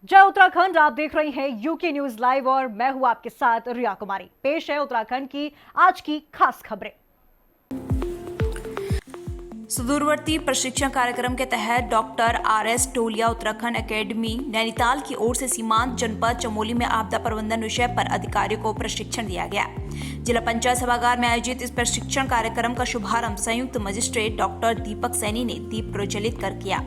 जय उत्तराखंड। आप देख रही हैं यूके न्यूज लाइव और मैं हूं आपके साथ रिया कुमारी। पेश है उत्तराखंड की आज की खास खबरें। सुदूरवर्ती प्रशिक्षण कार्यक्रम के तहत डॉक्टर आर.एस. टोलिया उत्तराखंड एकेडमी नैनीताल की ओर से सीमांत जनपद चमोली में आपदा प्रबंधन विषय पर अधिकारियों को प्रशिक्षण दिया गया। जिला पंचायत सभागार में आयोजित इस प्रशिक्षण कार्यक्रम का शुभारंभ संयुक्त मजिस्ट्रेट डॉक्टर दीपक सैनी ने दीप प्रज्वलित कर किया।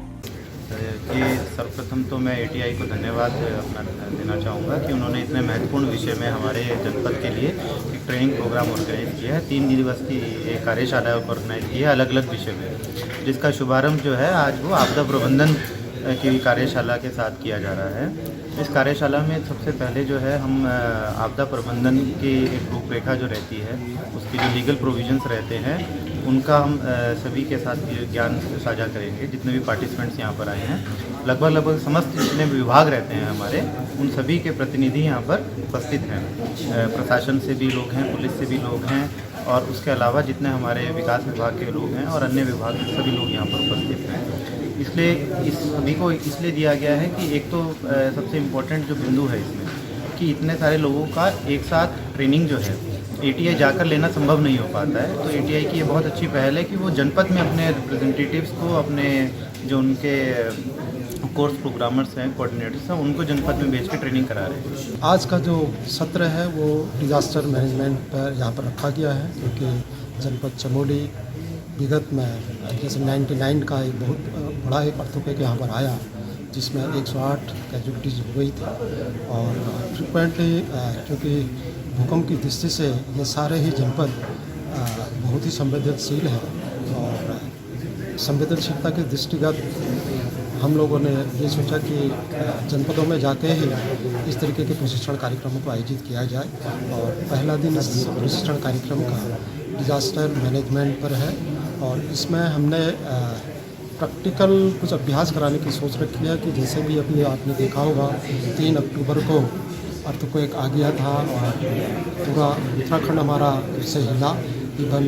जी, सर्वप्रथम तो मैं एटीआई को धन्यवाद अपना देना चाहूँगा कि उन्होंने इतने महत्वपूर्ण विषय में हमारे जनपद के लिए एक ट्रेनिंग प्रोग्राम ऑर्गेनाइज किया है। 3 दिवस की एक कार्यशाला ऑर्गेनाइज की है अलग अलग विषय में, जिसका शुभारंभ जो है आज वो आपदा प्रबंधन की कार्यशाला के साथ किया जा रहा है। इस कार्यशाला में सबसे पहले जो है हम आपदा प्रबंधन की एक रूपरेखा जो रहती है, उसकी जो लीगल प्रोविजंस रहते हैं, उनका हम सभी के साथ ज्ञान साझा करेंगे। जितने भी पार्टिसिपेंट्स यहाँ पर आए हैं, लगभग समस्त जितने भी विभाग रहते हैं हमारे, उन सभी के प्रतिनिधि यहाँ पर उपस्थित हैं। प्रशासन से भी लोग हैं, पुलिस से भी लोग हैं, और उसके अलावा जितने हमारे विकास विभाग के लोग हैं और अन्य विभाग के सभी लोग यहाँ पर उपस्थित हैं। इसलिए इस सभी को इसलिए दिया गया है कि एक तो सबसे इम्पोर्टेंट जो बिंदु है इसमें कि इतने सारे लोगों का एक साथ ट्रेनिंग जो है एटीआई जाकर लेना संभव नहीं हो पाता है। तो एटीआई की ये बहुत अच्छी पहल है कि वो जनपद में अपने रिप्रेजेंटेटिव्स को, अपने जो उनके कोर्स प्रोग्रामर्स हैं, कोऑर्डिनेटर्स हैं, उनको जनपद में भेज के ट्रेनिंग करा रहे हैं। आज का जो सत्र है वो डिज़ास्टर मैनेजमेंट पर यहाँ पर रखा गया है, क्योंकि जनपद चमोली विगत में जैसे 99 का एक बहुत बड़ा एक अर्थक्वेक यहाँ पर आया, जिसमें 108 कैजुअलिटीज हो गई थी। और फ्रिक्वेंटली क्योंकि भूकंप की दृष्टि से ये सारे ही जनपद बहुत ही संवेदनशील हैं, और संवेदनशीलता के दृष्टिगत हम लोगों ने ये सोचा कि जनपदों में जाके ही इस तरीके के प्रशिक्षण कार्यक्रमों को आयोजित किया जाए। और पहला दिन इस प्रशिक्षण कार्यक्रम का डिज़ास्टर मैनेजमेंट पर है, और इसमें हमने प्रैक्टिकल कुछ अभ्यास कराने की सोच रखी है कि जैसे भी अभी आपने देखा होगा 3 अक्टूबर को अर्थक्वेक आ गया था और पूरा उत्तराखंड हमारा उससे हिला, इवन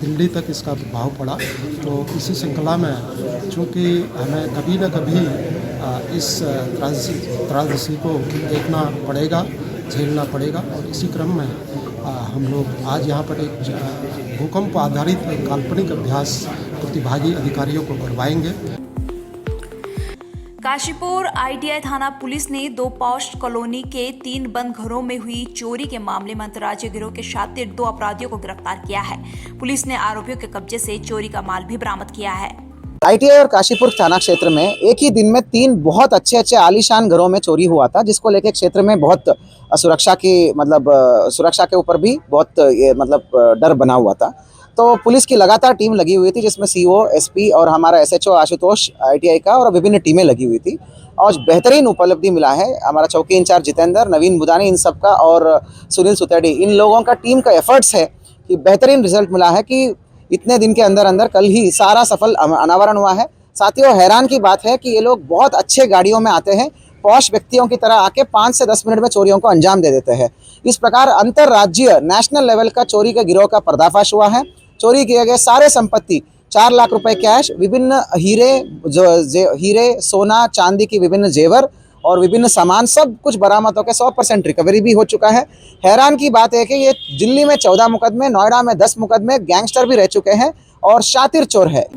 दिल्ली तक इसका प्रभाव पड़ा। तो इसी श्रृंखला में चूँकि हमें कभी न कभी इस त्रासदी को देखना पड़ेगा, झेलना पड़ेगा, और इसी क्रम में हम लोग आज यहाँ पर एक भूकंप आधारित एक काल्पनिक अभ्यास प्रतिभागी अधिकारियों को करवाएंगे। काशीपुर आईटीआई थाना पुलिस ने 2 पॉश कॉलोनी के 3 बंद घरों में हुई चोरी के मामले में अंतर्राज्यीय गिरोह के शातिर 2 अपराधियों को गिरफ्तार किया है। पुलिस ने आरोपियों के कब्जे से चोरी का माल भी बरामद किया है। आईटीआई और काशीपुर थाना क्षेत्र में एक ही दिन में 3 बहुत अच्छे आलीशान घरों में चोरी हुआ था, जिसको लेकर क्षेत्र में बहुत सुरक्षा के ऊपर भी बहुत डर बना हुआ था। तो पुलिस की लगातार टीम लगी हुई थी, जिसमें सीओ, एसपी और हमारा एसएचओ आशुतोष आईटीआई का, और विभिन्न टीमें लगी हुई थी। और बेहतरीन उपलब्धि मिला है हमारा चौकी इंचार्ज जितेंद्र, नवीन बुदानी, इन सब का, और सुनील सुतेडी, इन लोगों का टीम का एफर्ट्स है कि बेहतरीन रिजल्ट मिला है कि इतने दिन के अंदर कल ही सारा सफल अनावरण हुआ है। साथियों, हैरान की बात है कि ये लोग बहुत अच्छे गाड़ियों में आते हैं, पॉश व्यक्तियों की तरह आके 5 से 10 मिनट में चोरियों को अंजाम दे देते हैं। इस प्रकार अंतरराज्यीय नेशनल लेवल का चोरी के गिरोह का पर्दाफाश हुआ है। चोरी किए गए सारे संपत्ति 4 लाख रुपए कैश, विभिन्न हीरे, सोना, चांदी की विभिन्न जेवर और विभिन्न सामान, सब कुछ बरामद होकर 100% रिकवरी भी हो चुका है। हैरान की बात है कि ये दिल्ली में 14 मुकदमे, नोएडा में 10 मुकदमे, गैंगस्टर भी रह चुके हैं और शातिर चोर है।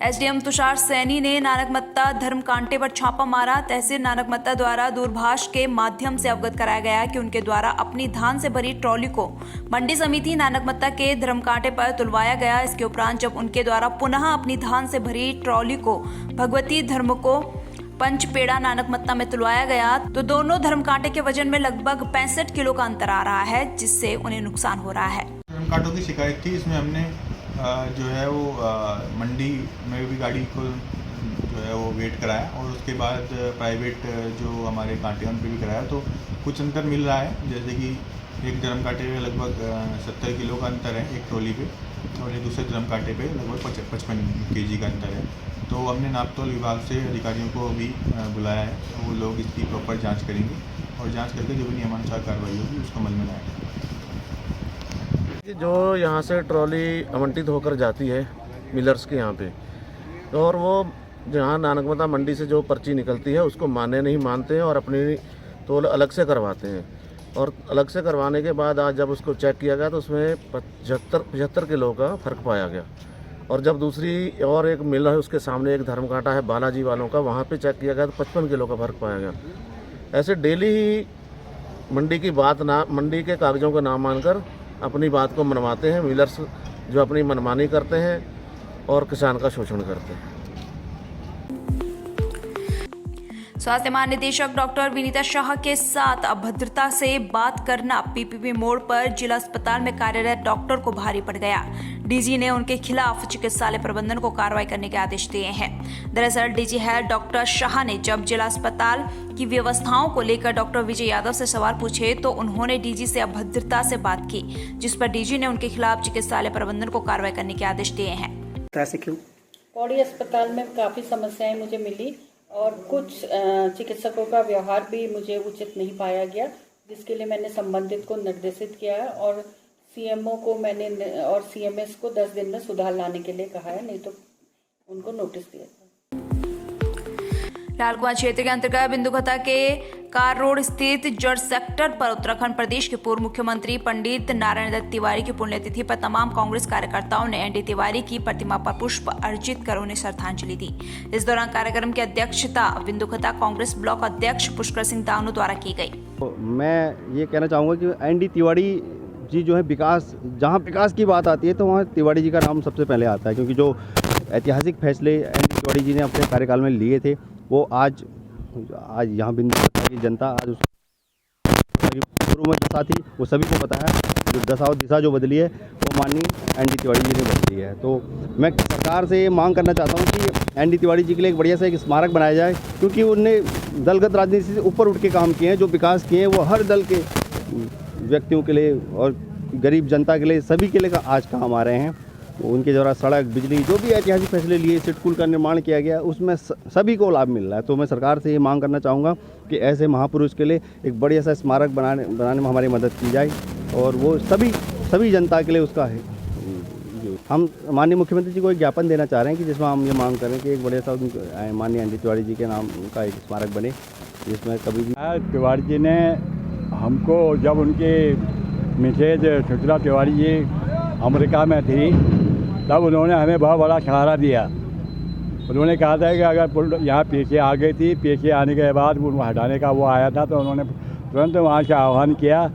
एसडीएम तुषार सैनी ने नानकमत्ता धर्मकांटे पर छापा मारा। तहसील नानकमत्ता द्वारा दूरभाष के माध्यम से अवगत कराया गया कि उनके द्वारा अपनी धान से भरी ट्रॉली को मंडी समिति नानकमत्ता के धर्मकांटे पर तुलवाया गया। इसके उपरांत जब उनके द्वारा पुनः अपनी धान से भरी ट्रॉली को भगवती धर्म को पंचपेड़ा नानकमत्ता में तुलवाया गया, तो दोनों धर्मकांटे के वजन में लगभग 65 किलो का अंतर आ रहा है, जिससे उन्हें नुकसान हो रहा है। धर्मकांटों की शिकायत थी, इसमें हमने जो है वो मंडी में भी गाड़ी को जो है वो वेट कराया, और उसके बाद प्राइवेट जो हमारे कांटे हैं उन पर भी कराया। तो कुछ अंतर मिल रहा है, जैसे कि एक ड्रम कांटे पे लगभग 70 किलो का अंतर है एक ट्रॉली पे, और एक दूसरे ड्रम कांटे पे लगभग 55 kg का अंतर है। तो हमने नापतोल विभाग से अधिकारियों को भी बुलाया है, तो वो लोग इसकी प्रॉपर जाँच करेंगे, और जाँच करके जो भी नियमानुसार कार्रवाई होगी उसको अमल में लाएंगे। जो यहाँ से ट्रॉली आवंटित होकर जाती है मिलर्स के यहाँ पे, और वो जहाँ नानकमता मंडी से जो पर्ची निकलती है उसको मान्य नहीं मानते हैं और अपनी तोल अलग से करवाते हैं। और अलग से करवाने के बाद आज जब उसको चेक किया गया तो उसमें 75 किलो का फ़र्क पाया गया। और जब दूसरी और एक मिल है उसके सामने एक धर्म कांटा है बालाजी वालों का, वहाँ पे चेक किया गया तो 55 किलो का फ़र्क पाया गया। ऐसे डेली ही मंडी की बात ना, मंडी के कागज़ों को ना मानकर अपनी बात को मनवाते हैं मिलर्स, जो अपनी मनमानी करते हैं और किसान का शोषण करते हैं। स्वास्थ्य महानिदेशक डॉक्टर विनीता शाह के साथ अभद्रता से बात करना पीपीपी मोड़ पर जिला अस्पताल में कार्यरत डॉक्टर को भारी पड़ गया। डीजी ने उनके खिलाफ चिकित्सालय प्रबंधन को कार्रवाई करने के आदेश दिए हैं। दरअसल डीजी हेल्थ डॉक्टर शाह ने जब जिला अस्पताल की व्यवस्थाओं को लेकर डॉक्टर विजय यादव से सवाल पूछे तो उन्होंने डीजी से अभद्रता से बात की, जिस पर डीजी ने उनके खिलाफ चिकित्सालय प्रबंधन को कार्रवाई करने के आदेश दिए हैं। पौड़ी अस्पताल में काफ़ी समस्याएं मुझे मिली और कुछ चिकित्सकों का व्यवहार भी मुझे उचित नहीं पाया गया, जिसके लिए मैंने संबंधित को निर्देशित किया है और सीएमओ को मैंने और सीएमएस को 10 दिन में सुधार लाने के लिए कहा है, नहीं तो उनको नोटिस दिया था। लालकुआं क्षेत्र के अंतर्गत बिंदुखता के कार रोड स्थित जड़ सेक्टर पर उत्तराखंड प्रदेश के पूर्व मुख्यमंत्री पंडित नारायण दत्त तिवारी की पुण्यतिथि पर तमाम कांग्रेस कार्यकर्ताओं ने एनडी तिवारी की प्रतिमा पर पुष्प अर्पित कर उन्हें श्रद्धांजलि दी। इस दौरान कार्यक्रम की अध्यक्षता बिंदुखता कांग्रेस ब्लॉक अध्यक्ष पुष्कर सिंह दानू द्वारा की गई। मैं ये कहना चाहूँगा कि एनडी तिवारी जी जो है विकास, जहाँ विकास की बात आती है तो वहाँ तिवारी जी का नाम सबसे पहले आता है, क्योंकि जो ऐतिहासिक फैसले एनडी तिवारी जी ने अपने कार्यकाल में लिए थे वो आज यहाँ बिंदुखता की जनता आज उसकी पूर्व में दशा थी वो सभी को पता है। जो दशा और दिशा जो बदली है वो माननीय एनडी तिवारी जी ने बदली है। तो मैं सरकार से ये मांग करना चाहता हूँ कि एनडी तिवारी जी के लिए एक बढ़िया सा एक स्मारक बनाया जाए, क्योंकि उनने दलगत राजनीति से ऊपर उठ के काम किए हैं। जो विकास किए हैं वो हर दल के व्यक्तियों के लिए और गरीब जनता के लिए, सभी के लिए आज काम आ रहे हैं। उनके द्वारा सड़क, बिजली, जो भी ऐतिहासिक फैसले लिए, सिडकुल का निर्माण किया गया, उसमें सभी को लाभ मिल रहा है। तो मैं सरकार से ये मांग करना चाहूँगा कि ऐसे महापुरुष के लिए एक बढ़िया सा स्मारक बनाने में हमारी मदद की जाए और वो सभी जनता के लिए उसका है। हम माननीय मुख्यमंत्री जी को एक ज्ञापन देना चाह रहे हैं कि जिसमें हम ये मांग करें कि एक बढ़िया सा माननीय एनडी तिवारी जी के नाम का एक स्मारक बने, जिसमें कभी भी तिवारी जी ने हमको, जब उनके मिसेज सुचित्रा तिवारी जी अमेरिका में थी तब उन्होंने हमें बहुत बड़ा सहारा दिया। उन्होंने कहा था कि अगर यहाँ पीछे आ गई थी, पीछे आने के बाद उनको हटाने का वो आया था तो उन्होंने तुरंत वहाँ से आह्वान किया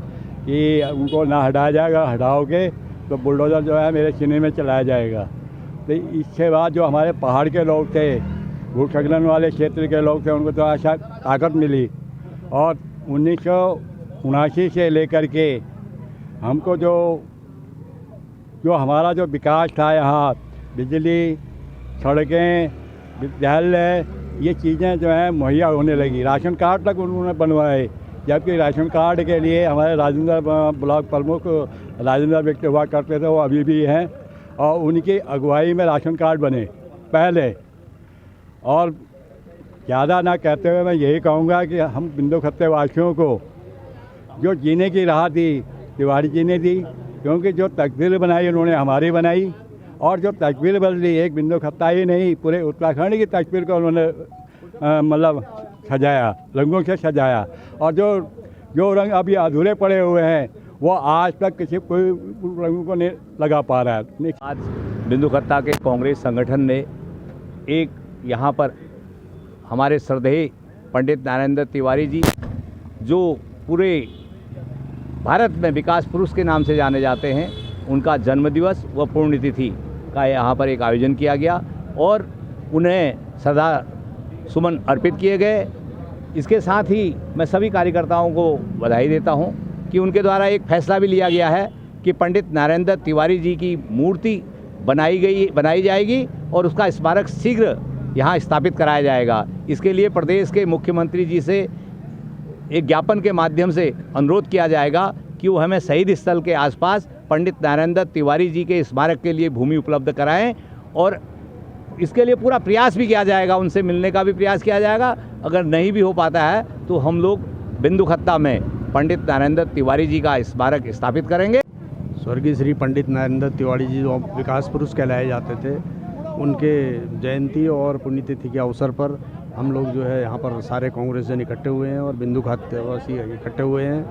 कि उनको ना हटाया जाएगा, हटाओगे तो बुलडोज़र जो है मेरे सीने में चलाया जाएगा। तो इसके बाद जो हमारे पहाड़ के लोग थे, भूस्खलन वाले क्षेत्र के लोग थे, उनको तो ऐसा ताकत मिली और 1979 से लेकर के हमको जो हमारा जो विकास था, यहाँ बिजली, सड़कें, विद्यालय, ये चीज़ें जो हैं मुहैया होने लगी। राशन कार्ड तक उन्होंने बनवाए, जबकि राशन कार्ड के लिए हमारे राजेंद्र ब्लॉक प्रमुख राजेंद्र व्यक्ति हुआ करते थे, वो अभी भी हैं और उनकी अगुवाई में राशन कार्ड बने पहले। और ज़्यादा ना कहते हुए मैं यही कहूँगा कि हम बिंदुखत्ते वासियों को जो जीने की राह दी तिवारी जी ने दी, क्योंकि जो तकदीर बनाई उन्होंने हमारी बनाई और जो तस्वीर बदली, एक बिंदुखत्ता ही नहीं पूरे उत्तराखंड की तस्वीर को उन्होंने मतलब सजाया, रंगों से सजाया। और जो रंग अभी अधूरे पड़े हुए हैं वो आज तक कोई रंगों को नहीं लगा पा रहा है। आज बिंदुखत्ता के कांग्रेस संगठन ने एक यहाँ पर हमारे श्रद्धेय पंडित नारायण दत्त तिवारी जी, जो पूरे भारत में विकास पुरुष के नाम से जाने जाते हैं, उनका जन्मदिवस व पुण्यतिथि का यहाँ पर एक आयोजन किया गया और उन्हें श्रद्धा सुमन अर्पित किए गए। इसके साथ ही मैं सभी कार्यकर्ताओं को बधाई देता हूँ कि उनके द्वारा एक फैसला भी लिया गया है कि पंडित नारायण दत्त तिवारी जी की मूर्ति बनाई जाएगी और उसका स्मारक शीघ्र यहाँ स्थापित कराया जाएगा। इसके लिए प्रदेश के मुख्यमंत्री जी से एक ज्ञापन के माध्यम से अनुरोध किया जाएगा कि वो हमें शहीद स्थल के आसपास पंडित नारायण दत्त तिवारी जी के स्मारक के लिए भूमि उपलब्ध कराएं और इसके लिए पूरा प्रयास भी किया जाएगा, उनसे मिलने का भी प्रयास किया जाएगा। अगर नहीं भी हो पाता है तो हम लोग बिंदुखत्ता में पंडित नारायण दत्त तिवारी जी का स्मारक स्थापित करेंगे। स्वर्गीय श्री पंडित नारायण दत्त तिवारी जी जो विकास पुरुष कहलाए जाते थे, उनके जयंती और पुण्यतिथि के अवसर पर हम लोग जो है यहाँ पर सारे कांग्रेसजन इकट्ठे हुए हैं और बिंदु खातेवासी इकट्ठे हुए हैं।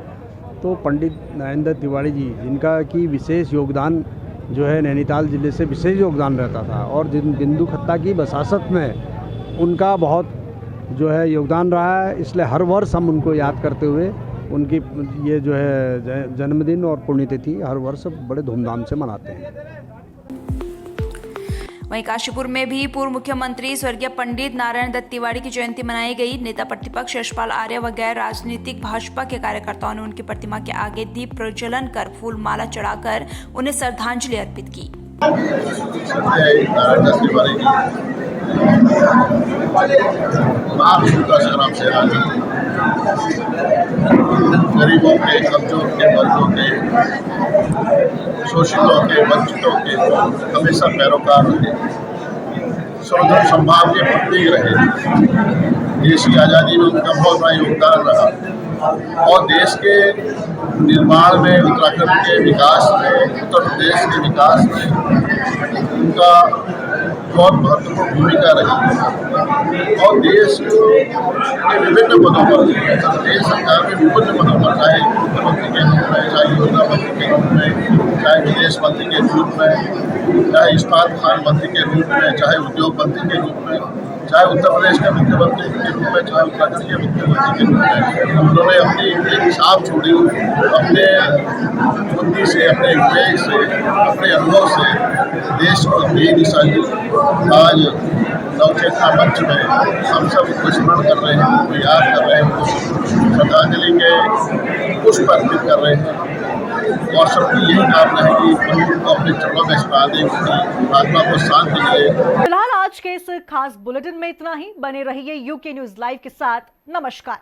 तो पंडित नरेंद्र तिवारी जी जिनका की विशेष योगदान जो है नैनीताल ज़िले से विशेष योगदान रहता था और जिन बिंदु खत्ता की वसासत में उनका बहुत जो है योगदान रहा है, इसलिए हर वर्ष हम उनको याद करते हुए उनकी ये जो है जन्मदिन और पुण्यतिथि हर वर्ष बड़े धूमधाम से मनाते हैं। वहीं काशीपुर में भी पूर्व मुख्यमंत्री स्वर्गीय पंडित नारायण दत्त तिवारी की जयंती मनाई गई। नेता प्रतिपक्ष यशपाल आर्य व गैर राजनीतिक भाजपा के कार्यकर्ताओं ने उनकी प्रतिमा के आगे दीप प्रज्वलन कर फूल माला चढ़ाकर उन्हें श्रद्धांजलि अर्पित की। गरीबों के, कमजोर के, वर्गों के, शोषितों के, वंचितों के हमेशा पैरोकार रहे, स्वतंत्र संभाव के प्रतीक रहे। देश की आज़ादी में उनका बहुत बड़ा योगदान रहा और देश के निर्माण में, उत्तराखंड के विकास में, उत्तर प्रदेश के विकास में उनका बहुत महत्वपूर्ण भूमिका रही और देश के विभिन्न पदों पर, देश सरकार में विभिन्न पदों पर, चाहे मुख्यमंत्री के रूप में, चाहे योजना मंत्री के रूप में, चाहे विदेश मंत्री के रूप में, चाहे इस्पात खान मंत्री के रूप में, चाहे उद्योग मंत्री के रूप में, चाहे उत्तर प्रदेश के मुख्यमंत्री के रूप में, चाहे उत्तराखंड के मुख्यमंत्री के रूप में, उन्होंने अपनी एक छाप छोड़ी। अपने बुद्धि से, अपने विवेक से, अपने अनुभव से देश को नई दिशा दी। आज नवचेतना मंच में हम सब उनको स्मरण कर रहे हैं, उनको याद कर रहे हैं, श्रद्धांजलि के पुष्प अर्पित कर रहे हैं और सबकी यही कामना है कि उनको अपने चरणों में स्मरण दें, उनकी आत्मा को शांति मिले। फिलहाल आज के इस खास बुलेटिन में इतना ही। बने रहिए यूके न्यूज़ लाइव के साथ। नमस्कार।